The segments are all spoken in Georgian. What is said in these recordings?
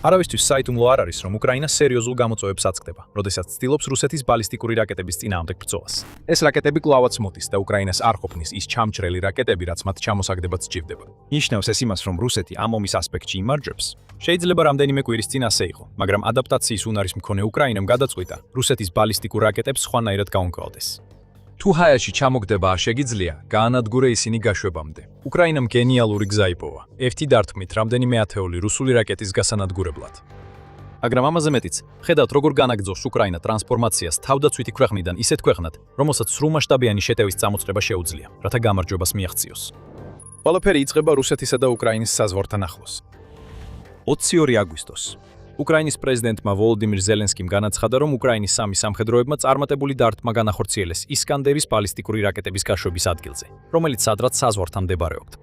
არავისთვის საიდუმლო არ არის, რომ უკრაინა სერიოზულ გამოწვევებს აწყდება, როდესაც ცდილობს რუსეთის ბალისტიკური რაკეტების წინააღმდეგ ბრძოლას. ეს რაკეტები კვლავაც მოდის და უკრაინას არ ყოფნის ის ჩამჭრელი რაკეტები, რაც მათ ჩამოსაგდებად სჭირდება. ნიშნავს ეს იმას, რომ რუსეთი ამ ომის ასპექტში იმარჯვებს. შეიძლება რამდენიმე კვირის წინ ასე იყო, მაგრამ ადაპტაციის უნარის მქონე უკრაინამ გადაწყვიტა რუსეთის ბალისტიკურ რაკეტებს სხვანაირად გაუმგროვდეს. თუ ჰაიაში ჩამოგდება შეგიძლია, გაანადგურე ისინი გაშვებამდე. უკრაინამ გენიალური გზა იპოვა. ერთი დარტყმით რამდენიმე ათეული რუსული რაკეტის გასანადგურებლად. მაგრამ ამაზე მეტიც, ხედავთ როგორ განაგრძობს უკრაინა ტრანსფორმაციას თავდაცვითი ქვეყნიდან ისეთ ქვეყნად, რომელსაც სრულმასშტაბიანი შეტევის წამოწყება შეუძლია, რათა გამარჯვებას მიაღწიოს. ყველაფერი იწყება რუსეთისა და უკრაინის საზღვართან ახლოს. 22 აგვისტოს უკრაინის პრეზიდენტმა ვოლოდიმირ ზელენსკიმ განაცხადა, რომ უკრაინის სამი სამხედროებმა წარმატებული დარტყმა განახორციელეს ისკანდერის ბალისტიკური რაკეტების გაშვების ადგილზე, რომელიც სადღაც საზღვართან მდებარეობდა.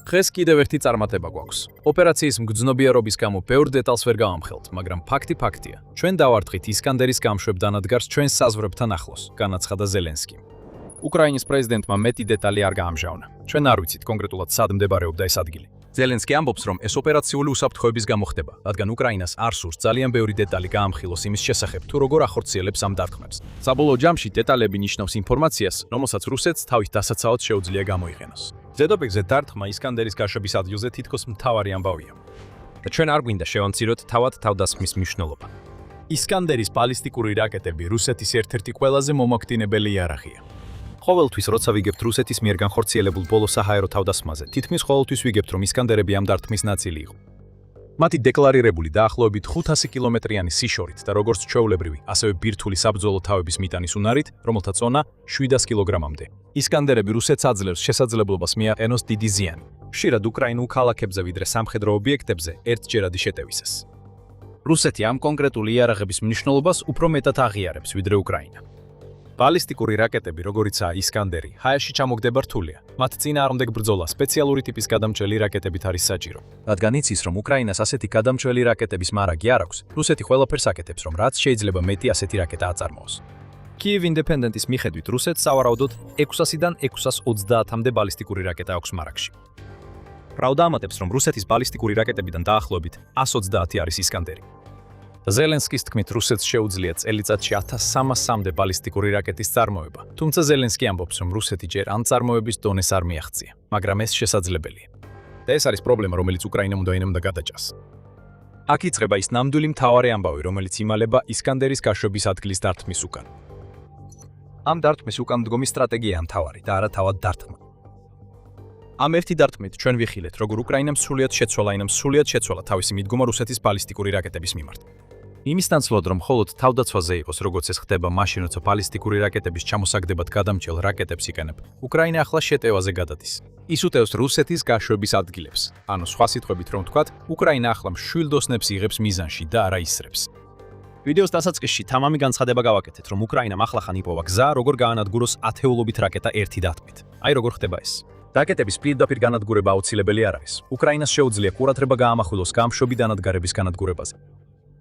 დღეს კიდევ ერთი წარმატება გვაქვს. ოპერაციის მგრძნობიარობის გამო ბევრ დეტალს ვერ გავამხელთ, მაგრამ ფაქტია, ჩვენ დავარტყით ისკანდერის გამშვებ დანადგარს ჩვენს საზღვრებთან ახლოს, განაცხადა ზელენსკიმ. უკრაინის პრეზიდენტმა მეტი დეტალი არ გაამჟავნა. ჩვენ არ ვიცით კონკრეტულად სად მდებარეობდა ეს ადგილი. ზელენსკი ამბობს, რომ ეს ოპერაციული უსაფრთხოების გამო ხდება, რადგან უკრაინას არ სურს ძალიან ბევრი დეტალი გაამხილოს იმის შესახებ, თუ როგორ ახორციელებს ამ დარტყმებს. საბოლოო ჯამში დეტალები ნიშნავს ინფორმაციას, რომელსაც რუსეთს თავის დასაცავად შეუძლია გამოიყენოს. ზედაპირზე დარტყმა ისკანდერის გაშვების ადგილზე თითქოს მთავარი ამბავია. და ჩვენ არ გვინდა შევამციროთ თავად თავდასხმის მნიშვნელობა. ისკანდერის ბალისტიკური რაკეტები რუსეთის ერთ-ერთი ყველაზე მომაკვდინებელი იარაღია. ყოველთვის როცა ვიგებთ რუსეთის მიერ განხორციელებულ ბოლო საჰაერო თავდასხმაზე, თითქმის ყოველთვის ვიგებთ, რომ ისკანდერები ამ დარტყმის ნაწილი იყო. მათი დეკლარირებული დაახლოებით 500 კილომეტრიანი სიშორით და როგორც ჩვეულებრივი, ასევე ბირთვული საბრძოლო თავების მიტანის უნარით, რომელთა წონა 700 კილოგრამამდე. ისკანდერები რუსეთს აძლევს შესაძლებლობას მიაყენოს დიდი ზიანი, ხშირად უკრაინულ ქალაქებზე ვიდრე სამხედრო ობიექტებზე ერთჯერადი შეტევისას. რუსეთი ამ კონკრეტული იარაღების მნიშვნელობას უფრო მეტად აღიარებს ვიდრე უკრაინა. ბალისტიკური რაკეტები, როგორიცაა ისკანდერი, ჰაერში ჩამოგდება რთულია. მათ წინააღმდეგ ბრძოლა სპეციალური ტიპის გადამჭრელი რაკეტებით არის საჭირო. რადგან იცის, რომ უკრაინას ასეთი გადამჭრელი რაკეტების მარაგი არ აქვს, რუსეთი ყველაფერს აკეთებს, რომ რაც შეიძლება მეტი ასეთი რაკეტა აწარმოოს. Kyiv Independent-ის მიხედვით, რუსეთს სავარაუდოდ 600-დან 630-მდე ბალისტიკური რაკეტა აქვს მარაგში. Pravda ამატებს, რომ რუსეთის ბალისტიკური რაკეტებიდან დაახლოებით 130 არის ისკანდერი. ზელენსკის თქმით, რუსეთს შეუძლია წელიწადში 1300-მდე ბალისტიკური რაკეტის წარმოება, თუმცა ზელენსკი ამბობს, რომ რუსეთი ჯერ ამ წარმოების დონეს არ მიაღწია, მაგრამ ეს შესაძლებელია. და ეს არის პრობლემა, რომელიც უკრაინამ უნდა ენამდა გადაჭას. აქ იწყება ის ნამდვილი მთავარი ამბავი, რომელიც იმალება ისკანდერის გაშვების ადგილის დარტყმის უკან. ამ დარტყმის უკან მდგომი სტრატეგიაა მთავარი და არა თავად დარტყმა. ამ ერთი დარტყმით ჩვენ ვიხილეთ, როგორ უკრაინამ სრულიად შეცვალა თავისი მიდგომა რუსეთის ბალისტიკური რაკეტების მიმართ. იმის ნაცვლად, რომ მხოლოდ თავდაცვაზე იყოს, როგორც ეს ხდება მაშინ, როცა ბალისტიკური რაკეტების ჩამოსაგდებად გადამჭრელ რაკეტებს იყენებ, უკრაინა ახლა შეტევაზე გადადის. ის უტევს რუსეთის გაშვების ადგილებს. ანუ სხვა სიტყვებით რომ ვთქვათ, უკრაინა ახლა მშვილდოსნებს იღებს მიზანში და არა ისრებს. ვიდეოს დასაწყისში თამამი განცხადება გავაკეთეთ, რომ უკრაინამ ახლახან იპოვა გზა, როგორ გაანადგუროს ათეულობით რაკეტა ერთი დარტყმით. აი როგორ ხდება ეს. რაკეტების პირდაპირ განადგურება აუცილებელი არ არის. უკრაინას შეუძლია ყურადღება გაამახვილოს გამშვები დანადგარების განადგურებაზე.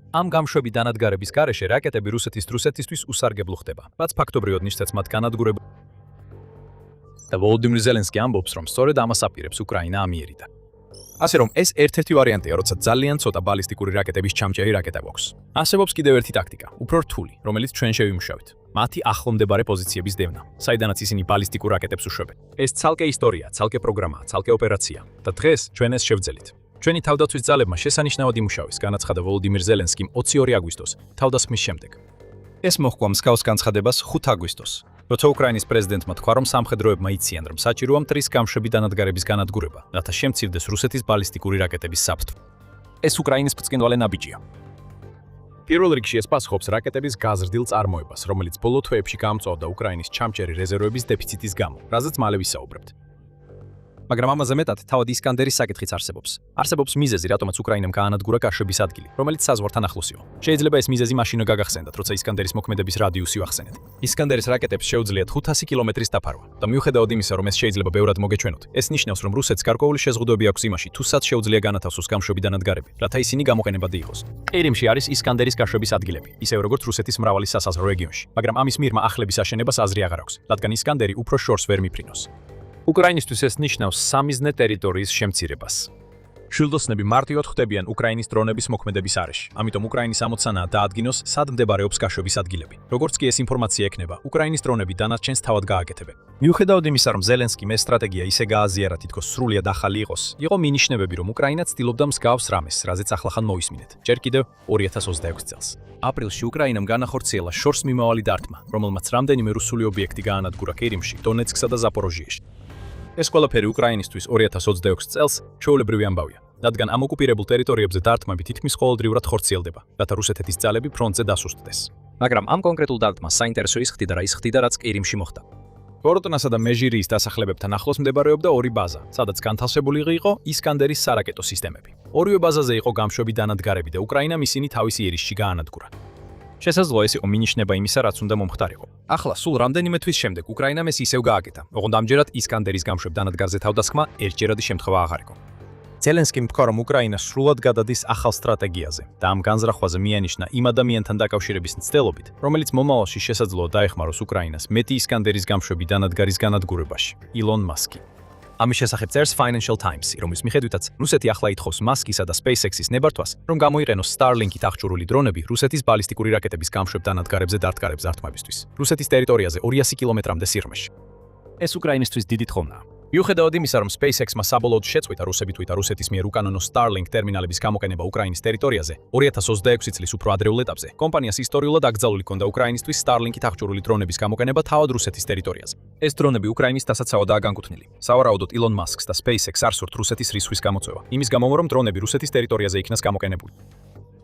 ამ გამშვები დანადგარების გარეშე რაკეტები რუსეთისთვის უსარგებლო ხდება, რაც ფაქტობრივად ნიშნავს მათ განადგურებას. და ვოლოდიმირ ზელენსკი ამბობს, რომ სწორედ ამას აპირებს უკრაინა ამიერიდა. ასე რომ ეს ერთ-ერთი ვარიანტია, როცა ძალიან ცოტა ბალისტიკური რაკეტების ჩამჭერი რაკეტა გვაქვს. არსებობს კიდევ ერთი ტაქტიკა, უფრო რთული, რომელიც ჩვენ შევიმუშავეთ. მათი ახლომდებარე პოზიციების დევნა, საიდანაც ისინი ბალისტიკურ რაკეტებს უშვებენ. ეს ცალკე ისტორია, ცალკე პროგრამაა, ცალკე ოპერაცია და დღეს ჩვენ ეს შევძელით. ჩვენი თავდაცვის ძალებმა შესანიშნავად იმუშავეს, განაცხადა ვოლოდიმირ ზელენსკიმ 22 აგვისტოს, თავდასხმის შემდეგ. ეს მოჰყვა მსგავს განცხადებას 5 აგვისტოს, როცა უკრაინის პრეზიდენტმა თქვა, რომ სამხედროებმა იციან, რომ საჭიროა მტრის გამშვები დანადგარების განადგურება, რათა შემცირდეს რუსეთის ბალისტიკური რაკეტების საფრთხე. ეს უკრაინის ბრწყინვალე ნაბიჯია. პირველ რიგში ეს პასუხობს რაკეტების გაზრდილ წარმოებას, რომელიც ბოლო თვეებში გამწვავდა უკრაინის ჩამჭერი რეზერვების დეფიციტის გამო, რაზეც მალე ვისაუბრებთ. მაგრამ ამაზე მეტად თავად ისკანდერის საკითხიც არსებობს. არსებობს მიზეზი, რატომაც უკრაინამ გაანადგურა გაშვების ადგილი, რომელიც საზღვართან ახლოს იყო. შეიძლება ეს მიზეზი მაშინ გაგახსენდათ, როცა ისკანდერის მოქმედების რადიუსი ვახსენეთ. ისკანდერის რაკეტებს შეუძლიათ 500 კილომეტრის დაფარვა და მიუხედავად იმისა, რომ ეს შეიძლება ბევრად მოგეჩვენოთ, ეს ნიშნავს, რომ რუსეთს გარკვეული შეზღუდვები აქვს იმაში, თუ სად შეუძლია განათავსოს გამშვები დანადგარები, რათა ისინი გამოყენებადი იყოს. ყირიმში არის ისკანდერის გაშვების ადგილები, ისევე როგორც რუსეთის მრავალი სასაზღვრო რეგიონში, მაგრამ ამის მიღმა ახლების აშენებას აზრი აღარ აქვს, რადგან ისკანდერი უფრო შორს ვერ მიფრინოს. უკრაინისთვის ეს ნიშნავს სამიზნე ტერიტორიის შემცირებას. შვილდოსნები მარტივად ხვდებიან უკრაინის დრონების მოქმედების არეში. ამიტომ უკრაინის ამოცანაა დაადგინოს, სად მდებარეობს გაშვების ადგილები. როგორც კი ეს ინფორმაცია ექნება, უკრაინის დრონები დანარჩენს თავად გააკეთებენ. მიუხედავად იმისა, რომ ზელენსკიმ ეს სტრატეგია ისე გააზიარა, თითქოს სრულიად ახალი იყოს, იყო მინიშნებები, რომ უკრაინა ცდილობდა მსგავს რამეს, რაზეც ახლახან მოვისმინეთ. ჯერ კიდევ 2026 წელს. აპრილში უკრაინამ განახორციელა შორს მიმავალი დარტყმა, რომელმაც რამდენიმე რუსული ობიექტი გაანადგურა კირიმში, დონეცკსა და ზაპოროჟიეში. ეს ყველაფერი უკრაინისთვის 2026 წელს ჩვეულებრივი ამბავია, რადგან ამ ოკუპირებულ ტერიტორიებზე დარტყმები თითქმის ყოველდღიურად ხორციელდება, რათა რუსეთის ძალები ფრონტზე დასუსტდეს. მაგრამ ამ კონკრეტულ დარტყმას საინტერესო ის ხდიდა, რაც კირიმში მოხდა. ბოროტნასა და მეჟირიის დასახლებებთან ახლოს მდებარეობდა ორი ბაზა, სადაც განთავსებული იყო ისკანდერის სარაკეტო სისტემები. ორივე ბაზაზე იყო გამშვები დანადგარები და უკრაინამ ისინი თავისი ერისში გაანადგურა. შესაძლოა ეს იყო მინიშნება იმისა, რაც უნდა მომხდარიყო. ახლა სულ რამდენიმე თვის შემდეგ უკრაინამ ეს ისევ გააკეთა, ოღონდ ამჯერად ისკანდერის გამშვებ დანადგარზე თავდასხმა ერთჯერადი შემთხვევა აღარ იყო. ზელენსკიმ თქვა, რომ უკრაინა სრულად გადადის ახალ სტრატეგიაზე და ამ განზრახვაზე მიანიშნა იმ ადამიანთან დაკავშირების მცდელობით, რომელიც მომავალში შესაძლოა დაეხმაროს უკრაინას მეტი ისკანდერის გამშვები დანადგარის განადგურებაში. ილონ მასკი. ამის შესახებ წერს Financial Times, რომლის მიხედვითაც რუსეთი ახლა ითხოვს მასკისა და SpaceX-ის ნებართვას, რომ გამოიყენოს Starlink-ით აღჭურვილი დრონები რუსეთის ბალისტიკური რაკეტების გამშვებ დანადგარებზე დარტყმების ზართმებისთვის. რუსეთის ტერიტორიაზე 200 კილომეტრამდე სიღრმეში. ეს უკრაინისთვის დიდი თხოვნაა. მიუხედავად იმისა, რომ SpaceX-მა საბოლოოდ შეწყვიტა რუსეთის მიერ უკანონო Starlink ტერმინალების გამოყენება უკრაინის ტერიტორიაზე, 2026 წლის უფრო ადრეულ ეტაპზე კომპანიას ისტორიულად აკრძალული ჰქონდა უკრაინისთვის Starlink-ით აღჭურვილი დრონების გამოყენება თავად რუსეთის ტერიტორიაზე. ეს დრონები უკრაინის დასაცავადაა განკუთვნილი. სავარაუდოდ ილონ მასკს და SpaceX არ სურთ რუსეთის რისხვის გამოწვევა, იმის გამო, რომ დრონები რუსეთის ტერიტორიაზე იქნას გამოყენებული.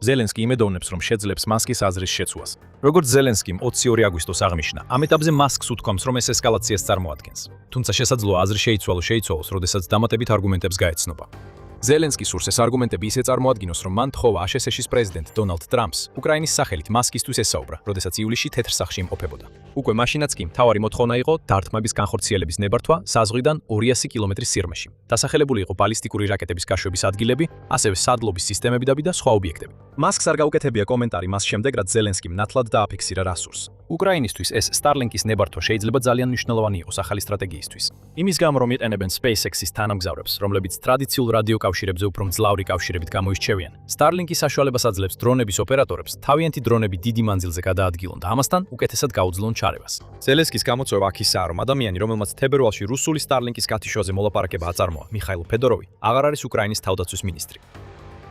ზელენსკი იმედოვნებს, რომ შეძლებს მასკის აზრის შეცვლას. როგორც ზელენსკიმ 22 აგვისტოს აღნიშნა, ამ ეტაპზე მასკს უთქვამს, რომ ეს ესკალაციას წარმოადგენს. თუმცა შესაძლოა აზრი შეიცვალოს, როდესაც დამატებით არგუმენტებს გაეცნობა. ზელენსკი სურს ეს არგუმენტები ისე წარმოადგინოს, რომ მან თხოვა აშშ-ის პრეზიდენტ დონალდ ტრამპს უკრაინის სახელით მასკისთვის ესაუბრა, როდესაც ივლისში თეთრ სახლში იმყოფებოდა. უკვე მაშინაც კი მთავარი მოთხოვნა იყო დარტყმების განხორციელების ნებართვა საზღვიდან 200 კილომეტრის სიღრმეში. დასახელებული იყო ბალისტიკური რაკეტების გაშვების ადგილები, ასევე სადლობის სისტემები და სხვა ობიექტები. მასკს არ გაუკეთებია კომენტარი მას შემდეგ, რაც ზელენსკიმ ნათლად დააფიქსირა რა სურს. უკრაინისთვის ეს Starlink-ის ნებართვა შეიძლება ძალიან მნიშვნელოვანი იყოს ახალი სტრატეგიისთვის. იმის გამო, რომ იყენებენ SpaceX-ის თანამგზავრებს, რომლებიც ტრადიციულ რადიოკავშირებზე უფრო მძლავრი კავშირებით გამოირჩევიან. Starlink-ის საშუალებას აძლევს დრონების ოპერატორებს თავიანთი დრონები დიდი მანძილზე გადაადგილონ და ამასთან უკეთესად გაუძლონ ჩარევას. ზელენსკის გამოწვევა აქ ისაა, რომ ადამიანი, რომელმაც თებერვალში რუსული Starlink-ის კათიშოზე მოლაპარაკება აწარმოა, მიხაილ ფედოროვი, აღარ არის უკრაინის თავდაცვის მინისტრი.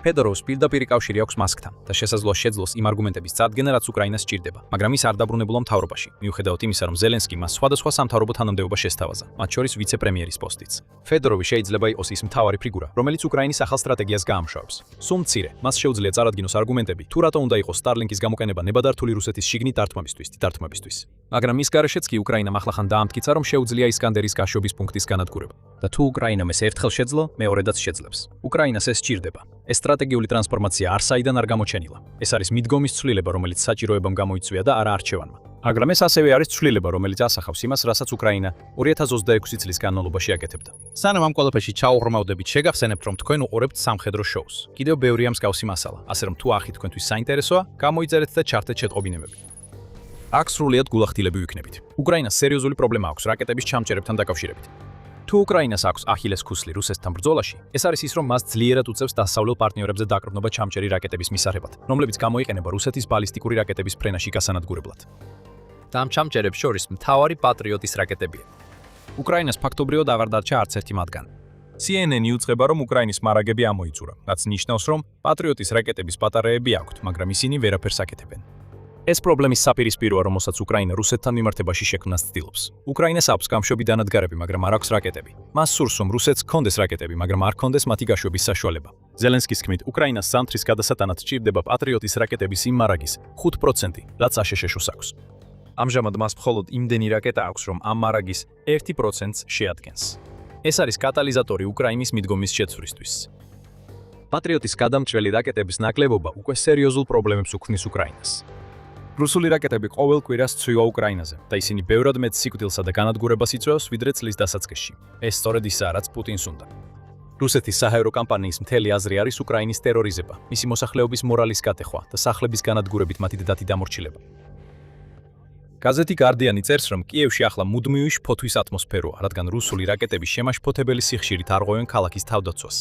ფედოროვს პირდაპირი კავშირი აქვს მასკთან და შესაძლოა შეძლოს იმ არგუმენტების წარდგენა, რაც უკრაინას სჭირდება, მაგრამ ის არ დაბრუნებულა მთავრობაში, მიუხედავად იმისა, რომ ზელენსკი მას სხვადასხვა სამთავრობო თანამდებობა შესთავაზა, მათ შორის ვიცე-პრემიერის პოსტიც. ფედოროვი შეიძლება იყოს ის მთავარი ფიგურა, რომელიც უკრაინის ახალ სტრატეგიას გაამუშავებს. სულ მცირე, მას შეუძლია წარადგინოს არგუმენტები, თუ რატო უნდა იყოს Starlink-ის გამოყენება ნებადართული რუსეთის შიგნით დარტყმებისთვის. მაგრამ მის გარეშეც კი უკრაინამ ახლახან დაამტკიცა, რომ შეუძლია ისკანდერის გაშვების პუნქტის განადგურება. და თუ უკრაინამ ეს ერთხელ შეძლო, მეორედაც შეძლებს. უკრაინას ეს სჭირდება. ეს სტრატეგიული ტრანსფორმაცია არ საიდან არ გამოჩენილა. ეს არის მიდგომის ცვლილება, რომელიც საჭიროებამ გამოიწვია და არა არჩევანმა. მაგრამ ეს ასევე არის ცვლილება, რომელიც ასახავს იმას, რასაც უკრაინა 2026 წლის განმავლობაში აკეთებდა. სანამ ამ ყველაფერში ჩაუღრმავდებით, შეგახსენებთ, რომ თქვენ უყურებთ სამხედრო შოუს. კიდევ ბევრია მსგავსი მასალა, ასე რომ თუ ახი თქვენთვის საინტერესოა, გამოიწერეთ და ჩართეთ შეტყობინებები. აქ სრულიად გულახდილები ვიქნებით. უკრაინას სერიოზული პრობლემა აქვს რაკეტების ჩამჭერებთან დაკავშირებით. თუ უკრაინას აქვს ახილეს ქუსლი რუსეთთან ბრძოლაში, ეს არის ის, რომ მას ძლიერად უწევს დასავლელ პარტნიორებზე დაკრდნობა ჩამჭერი რაკეტების მისაღებად, რომლებიც გამოიყენება რუსეთის ბალისტიკური რაკეტების ფრენაში გასანადგურებლად. და ამ ჩამჭერებს შორის მთავარი პატრიოტის რაკეტებია. უკრაინას ფაქტობრივად აღარ დარჩა არც ერთი მათგანი. CNN იუწყება, რომ უკრაინის მარაგები ამოიწურა, რაც ნიშნავს, რომ პატრიოტის რაკეტების ბატარეები აქვთ, მაგრამ ისინი ვერაფერს აკეთებენ. ეს პრობლემის საპირისპიროა, რომელსაც უკრაინა რუსეთთან მიმართებაში შექმნას ცდილობს. უკრაინას აქვს გამშვები დანადგარები, მაგრამ არ აქვს რაკეტები. მას სურს, რომ რუსეთს ჰქონდეს რაკეტები, მაგრამ არ ჰქონდეს მათი გაშვების საშუალება. ზელენსკის თქმით, უკრაინას ზამთრის გადასატანად სჭირდება პატრიოტის რაკეტების იმ მარაგის 5%, რაც აშშ-ს აქვს. ამჟამად მას მხოლოდ იმდენი რაკეტა აქვს, რომ ამ მარაგის 1%-ს შეადგენს. ეს არის კატალიზატორი უკრაინის მიდგომის შეცვლისთვის. პატრიოტის გადამჭრელი რაკეტების ნაკლებობა უკვე სერიოზულ პრობლემებს უქმნის უკრაინას. რუსული რაკეტები ყოველ კვირას ცვივა უკრაინაზე და ისინი ბევრად მეტ სიკვდილსა და განადგურებას იწვევს, ვიდრე წლის დასაწყისში. ეს სწორედ ისაა, რაც პუტინს უნდა. რუსეთის საჰაერო კამპანიის მთელი აზრი არის უკრაინის ტერორიზება, მისი მოსახლეობის მორალის გატეხვა და სახლების განადგურებით მათი დედათი დამორჩილება. გაზეთი გარდიანი წერს, რომ კიევში ახლა მუდმივი შფოთვის ატმოსფეროა, რადგან რუსული რაკეტები შემაშფოთებელი სიხშირით არღვევენ ქალაქის თავდაცვას.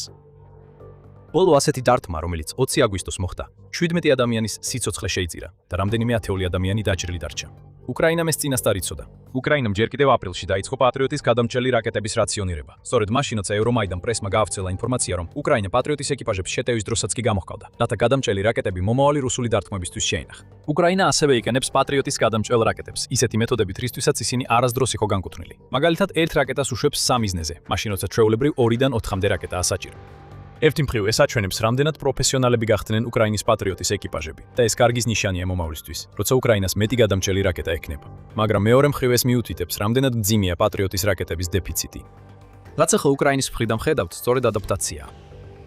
ბოლო ასეთი დარტყმა, რომელიც 20 აგვისტოს მოხდა, 17 ადამიანის სიცოცხლე შეიწირა და რამდენიმე ათეული ადამიანი დაჭრილი დარჩა. უკრაინამ ეს წინასწარ იცოდა. უკრაინამ ჯერ კიდევ აპრილში დაიწყო პატრიოტის გადამჭრელი რაკეტების რაციონირება. სწორედ მაშინ, როცა ევრომაიდან პრესმა გაავრცელა ინფორმაცია, რომ უკრაინა პატრიოტის ეკიპაჟებს შეტევის დროსაც კი გამოჰყავდა, რათა გადამჭრელი რაკეტები მომავალი რუსული დარტყმებისთვის შეინახა. უკრაინა ასევე იყენებს პატრიოტის გადამჭრელ რაკეტებს, ისეთი მეთოდებით, რისთვისაც ისინი არასდროს იყო განკუთვნილი. მაგალითად, ერთ რაკეტას უშვებს 3 მიზნეზე, მაშინ როცა ჩვეულებრივ 2-დან 4-მდე რაკეტაა საჭირო. ერთი მხრივ ეს აჩვენებს, რამდენად პროფესიონალები გახდნენ უკრაინის პატრიოტის ეკიპაჟები და ეს კარგის ნიშანია მომავლისთვის, როცა უკრაინას მეტი გადამჭრელი რაკეტა ექნება. მაგრამ მეორე მხრივ ეს მიუთითებს, რამდენად მძიმეა პატრიოტის რაკეტების დეფიციტი. რაც ახლა უკრაინის მხრიდან ხედავთ, სწორედ ადაპტაციაა.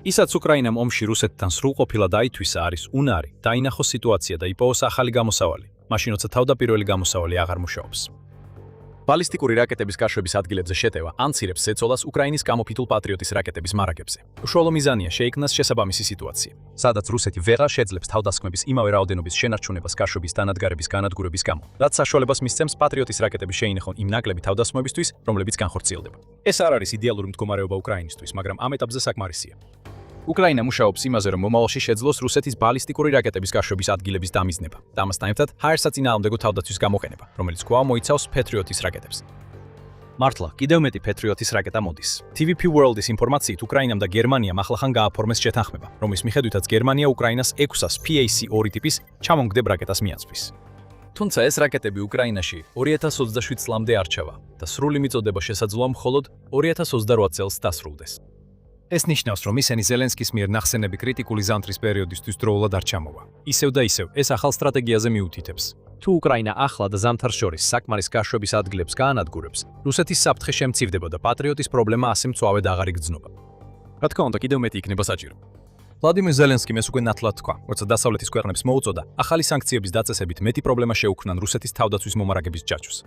ისაც უკრაინამ ომში რუსეთთან სრულყოფილად აითვისა, არის უნარი, დაინახოს სიტუაცია და იპოვოს ახალი გამოსავალი, მაშინ როცა თავდაპირველი გამოსავალი აღარ მუშაობს. ბალისტიკური რაკეტების გაშვების ადგილებზე შეტევა ანცირებს ზეწოლას უკრაინის გამოფიტულ პატრიოტის რაკეტების მარაგებზე. უშუალო მიზანია შეიქმნას შესაბამისი სიტუაცია, სადაც რუსეთი ვეღარ შეძლებს თავდასხმების იმავე რაოდენობის შენარჩუნებას გაშვების დანადგარების განადგურების გამო, რაც საშუალებას მისცემს პატრიოტის რაკეტების შეინახონ იმ ნაკლები თავდასხმებისთვის, რომლებიც განხორციელდება. ეს არ არის იდეალური მდგომარეობა უკრაინისთვის, მაგრამ ამ ეტაპზე საკმარისია. უკრაინა მუშაობს იმაზე, რომ მომავალში შეძლოს რუსეთის ბალისტიკური რაკეტების გაშვების ადგილების დამიზნება და ამასთან ერთად ჰაერსაწინააღმდეგო თავდაცვის გამოყენება, რომელიც კვლავ მოიცავს Patriot-ის რაკეტებს. მართლა, კიდევ მეტი Patriot-ის რაკეტა მოდის. TVP World-ის ინფორმაციით, უკრაინამ და გერმანიამ ახლახან გააფორმეს შეთანხმება, რომლის მიხედვითაც გერმანია უკრაინას 600 PAC-2 ტიპის ჩამონგდებ რაკეტას მიაწვის. თუმცა ეს რაკეტები უკრაინაში 2027 წლამდე არ ჩავა და სრული მიწოდება შესაძლოა მხოლოდ 2028 წელს დასრულდეს. ეს ნიშნავს, რომ ისინი ზელენსკის მიერ ნახსენები კრიტიკული ზამთრის პერიოდისთვის დროულად არ ჩამოვა. ისევ და ისევ, ეს ახალ სტრატეგიაზე მიუთითებს. თუ უკრაინა ახლა და ზამთარს შორის საკმარის გაშვების ადგილებს გაანადგურებს, რუსეთის საფრთხე შემცირდება და პატრიოტის პრობლემა ასე მწვავედ აღარ იგრძნობა. რა თქმა უნდა, კიდევ მეტი იქნება საჭირო. ვლადიმირ ზელენსკიმ ეს უკვე ნათლად თქვა, როცა დასავლეთის ქვეყნებს მოუწოდა ახალი სანქციების დაწესებით მეტი პრობლემა შეუქმნან რუსეთის თავდაცვის მომარაგების ჯაჭვს.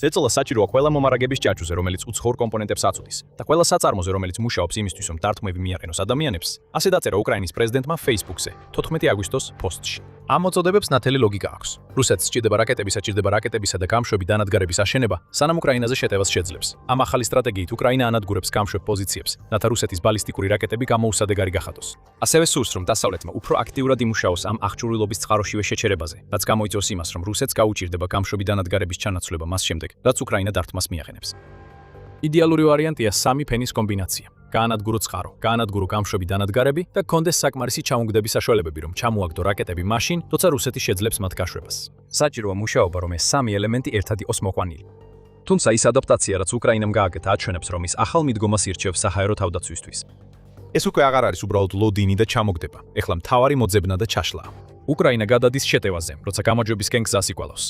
ზეწოლა საჭიროა ყველა მომარაგების ჯაჭვზე, რომელიც უცხოურ კომპონენტებს აწვდის და ყველა საწარმოზე, რომელიც მუშაობს იმისთვის, რომ დარტყმები მიაყენოს ადამიანებს, ასე დაწერა უკრაინის პრეზიდენტმა Facebook-ზე 14 აგვისტოს პოსტში. ამ მოწოდებებს ნათელი ლოგიკა აქვს. რუსეთს სჭირდება რაკეტები, საჭირდება რაკეტებისა და გამშვები დანადგარების აშენება, სანამ უკრაინაზე შეტევას შეძლებს. ამ ახალი სტრატეგიით უკრაინა ანადგურებს გამშვებ პოზიციებს, რათა რუსეთის ბალისტიკური რაკეტები გამოუსადეგარი გახადოს. ასევე სურს, რომ დასავლეთმა უფრო აქტიურად იმუშაოს ამ აღჭურვილობის წყაროშივე შეჩერებაზე, რაც გამოიწვევს იმას, რომ რუსეთს გაუჭირდება გამშვები დანადგარების ჩანაცვლება მას შემდეგ, რაც უკრაინა დარტყმას მიაყენებს. იდეალური ვარიანტია 3 ფენის კომბინაცია. გაანადგურო წყარო, გაანადგურო გამშვები დანადგარები და გქონდეს საკმარისი ჩამონგდების საშუალებები, რომ ჩამოაგდო რაკეტები მაშინ, როცა რუსეთი შეძლებს მათ გაშვებას. საჭიროა მუშაობა, რომ ეს 3 ელემენტი ერთად იყოს მოყვანილი. თუმცა ის ადაპტაცია, რაც უკრაინამ გააკეთა, აჩვენებს, რომ ის ახალ მიდგომას ირჩევს საჰაერო თავდაცვისთვის. ეს უკვე აღარ არის უბრალოდ ლოდინი და ჩამოგდება, ეხლა მთავარი მოძებნა და ჩაშლა. უკრაინა გადადის შეტევაზე, როცა გამარჯვებისკენ გზას იკვალავს.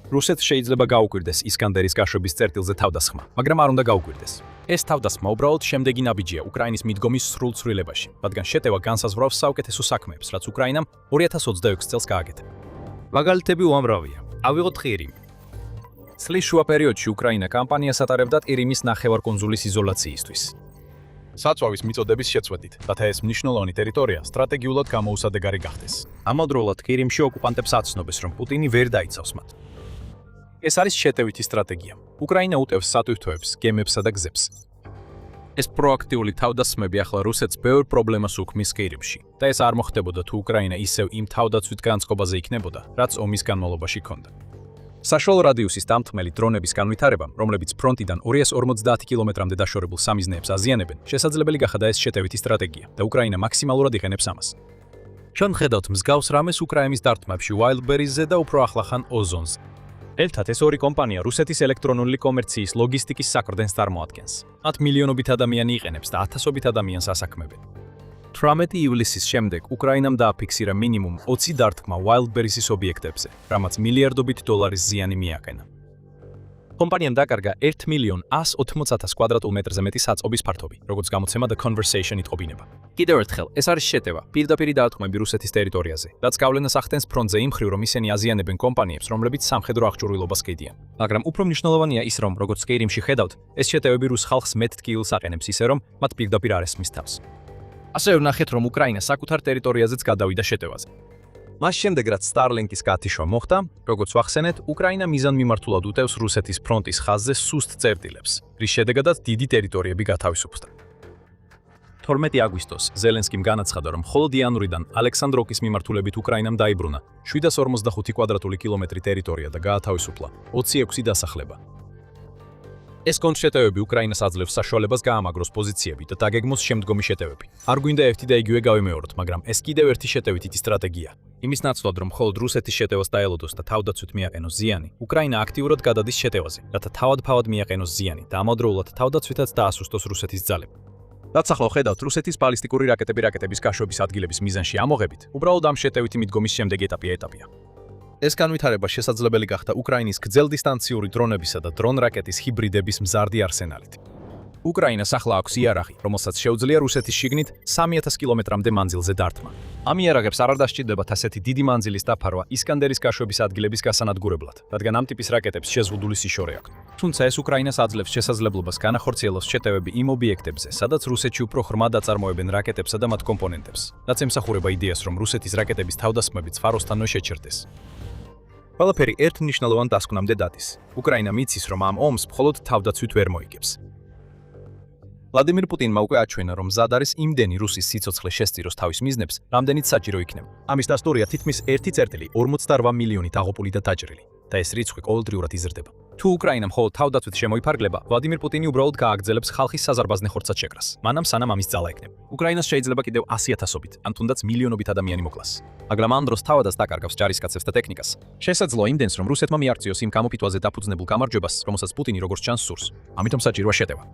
რუსეთს შეიძლება გაუკვირდეს ისკანდერის გაშვების წერტილზე თავდასხმა, მაგრამ არ უნდა გაუკვირდეს. ეს თავდასხმა უბრალოდ შემდეგი ნაბიჯია უკრაინის მიდგომის სრულ ცვლილებაში, რადგან შეტევა განსაზღვრავს საუკეთესო საქმეებს, რაც უკრაინამ 2026 წელს გააკეთა. მაგალითები უამრავია. ავიღოთ ყირიმი. წლის შუა პერიოდში უკრაინა კამპანიას ატარებდა ყირიმის ნახევარკუნძულის იზოლაციისთვის. საწვავის მიწოდების შეწყვეტით, რათა ეს მნიშვნელოვანი ტერიტორია სტრატეგიულად გამოუსადეგარი გახდეს. ამავდროულად ყირიმში ოკუპანტებს აცნობეს, რომ პუტინი ვერ დაიცავს მათ. ეს არის შეტევითი სტრატეგია. უკრაინა უტევს სატვირთოებს, გემებსა და გზებს. ეს პროაქტიული თავდასხმები ახლა რუსეთს ბევრ პრობლემას უქმნის ყირიმში და ეს არ მოხდებოდა თუ უკრაინა ისევ იმ თავდაცვით განწყობაზე იქნებოდა, რაც ომის განმავლობაში ჰქონდა. საშუალო რადიუსის დამთმელი დრონების განვითარებამ, რომლებიც ფრონტიდან 250 კილომეტრამდე დაშორებულ სამიზნეებს აზიანებენ, შესაძლებელი გახადა ეს შეტევითი სტრატეგია და უკრაინა მაქსიმალურად იყენებს ამას. ჩვენ ხედავთ მსგავს რამეს უკრაინის დარტყმებში Wildberries-ზე და უფრო ახლახან Ozon-ზე. ერთად ეს ორი კომპანია რუსეთის ელექტრონული კომერციის ლოგისტიკის საყრდენს წარმოადგენს. მათ მილიონობით ადამიანი იყენებს და ათასობით ადამიანს ასაქმებენ. 18 ივლისის შემდეგ უკრაინამ დააფიქსირა მინიმუმ 20 დარტყმა Wildberries-ის ობიექტებზე, რამაც მილიარდობით დოლარის ზიანი მიაყენა. კომპანიამ დაკარგა 1.180.000 კვადრატულ-მეტრზე მეტი საწყობის ფართობი, როგორც გამოცემა The Conversation იტყობინება. კიდევ ერთხელ, ეს არის შეტევა, პირდაპირ დარტყმები რუსეთის ტერიტორიაზე, რაც გავლენას ახდენს ფრონტზე იმ მხრივ, რომ ისინი აზიანებენ კომპანიებს, რომლებიც სამხედრო აღჭურვილობას ყიდიან. მაგრამ უფრო მნიშვნელოვანია ის, რომ როგორც ყირიმში ხედავთ, ეს შეტევები რუს ხალხს მეტ ტკივილს აყენებს ისე, რომ მათ პირდაპირ არ ესმის თავს. ასევე ვნახეთ, რომ უკრაინა საკუთარ ტერიტორიაზეც გადავიდა შეტევაზე. მას შემდეგ, რაც Starlink-ის გათიშვა მოხდა, როგორც ვახსენეთ, უკრაინა მიზანმიმართულად უტევს რუსეთის ფრონტის ხაზზე სუსტ წერტილებს, რის შედეგადაც დიდი ტერიტორიები გათავისუფლდა. 12 აგვისტოს ზელენსკიმ განაცხადა, რომ მხოლოდ იანვრიდან ალექსანდროვკის მიმართულებით უკრაინამ დაიბრუნა 745 კვადრატული კილომეტრი ტერიტორია და გაათავისუფლა 26 დასახლება. ეს კონკრეტებები უკრაინას აძლევს საშუალებას გაამაგროს პოზიციები და დაგეგმოს შემდგომი შეტევები. არ გვინდა ერთი და იგივე გავიმეოროთ, მაგრამ ეს კიდევ ერთი შეტევითი სტრატეგია. იმის ნაცვლად, რომ მხოლოდ რუსეთის შეტევას დაელოდოს და თავდაცვით მიაყენოს ზიანი, უკრაინა აქტიურად გადადის შეტევაზე, რათა თავად მიაყენოს ზიანი და ამავდროულად თავდაცვითაც დაასუსტოს რუსეთის ძალები. რაც ახლა ხედავთ რუსეთის ბალისტიკური რაკეტების გაშვების ადგილების მიზანში ამოღებით, უბრალოდ ამ შეტევითი მიდგომის შემდეგი ეტაპია. ეს განვითარება შესაძლებელი გახდა უკრაინის გრძელდისტანციური დრონებისა და დრონ-რაკეტის ჰიბრიდების მზარდი არსენალით. უკრაინას ახლა აქვს იარაღი, რომელსაც შეუძლია რუსეთის შიგნით 3000 კილომეტრამდე მანძილზე დართმა. ამ იარაღებს არ დასჭირდებათ ასეთი დიდი მანძილის დაფარვა ისკანდერის გაშვების ადგილების გასანადგურებლად, რადგან ამ ტიპის რაკეტებს შეზღუდული სიშორე აქვს. თუმცა ეს უკრაინას აძლევს შესაძლებლობას განახორციელოს შეტევები იმ ობიექტებზე, სადაც რუსეთში უფრო ღრმად აწარმოებენ რაკეტებსა და მათ კომპონენტებს, რაც ემსახურება იდეას, რომ რუსეთის რაკეტების თავდასხმები წყაროსთანვე შეჩერდეს. ყველაფერი ერთ მნიშვნელოვან დასკვნამდე დადის. უკრაინა მიცის, რომ ამ ომს მხოლოდ თავდაცვით ვერ მოიგებს. ვლადიმირ პუტინმა უკვე აჩვენა, რომ მზად არის იმდენი რუსის სიცოცხლე შესწიროს თავის მიზნებს, რამდენიც საჭირო იქნება. ამის დასტურია თითქმის 1,48 მილიონი დაღუპული და დაჭრილი, და ეს რიცხვი ყოველდღიურად იზრდება. თუ უკრაინა მხოლოდ თავდაცვით შემოიფარგლება, ვლადიმირ პუტინი უბრალოდ გააგრძელებს ხალხის საზარბაზნე ხორცად შეკრას, მანამ სანამ ამის ძალა ექნება. უკრაინას შეიძლება კიდევ 100,000-ობით, ან თუნდაც მილიონობით ადამიანი მოკლას. მაგრამ ამ დროს თავადაც დაკარგავს ჯარისკაცებს და ტექნიკას. შესაძლოა იმდენს, რომ რუსეთმა მიაღწიოს იმ გამოფიტვაზე დაფუძნებულ გამარჯვებას, რომელსაც პუტინი როგორც ჩანს სურს. ამიტომ საჭიროა შეტევა.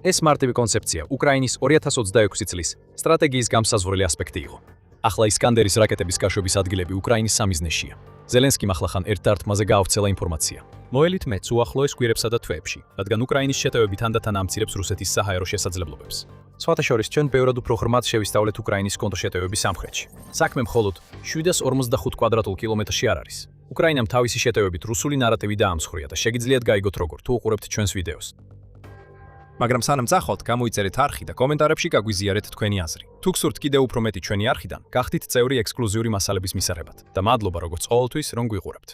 ეს მარტივი კონცეფცია უკრაინის 2026 წლის სტრატეგიის გამსაზღვრელი ასპექტი იყო. ახლა ისკანდერის რაკეტების გაშვების ადგილები უკრაინის სამიზნეშია. ზელენსკიმ ახლახან ერთ დარტყმაზე გაავრცელა ინფორმაცია. მოელით მეც უახლოეს კვირებსა და თვეებში, რადგან უკრაინის შეტევები თანდათან ამცირებს რუსეთის საჰაერო შესაძლებლობებს. სხვათა შორის ჩვენ ბევრად უფრო ღრმად შევისწავლეთ უკრაინის კონტრშეტევების სამხრეთში. საქმე მხოლოდ 745 კვადრატულ კილომეტრში არ არის. უკრაინამ თავისი შეტევებით რუსული ნარატივი დაამსხვრია და შეგიძლიათ გაიგოთ როგორ თუ უყურებთ ჩვენს ვიდეოს. მაგრამ სანამ წახვალთ, გამოიწერეთ არხი და კომენტარებში გაგვიზიარეთ თქვენი აზრი. თუ გსურთ კიდევ უფრო მეტი ჩვენი არხიდან, გახდით წევრი ექსკლუზიური მასალების მისაღებად და მადლობა როგორც ყოველთვის, რომ გვიყურებთ.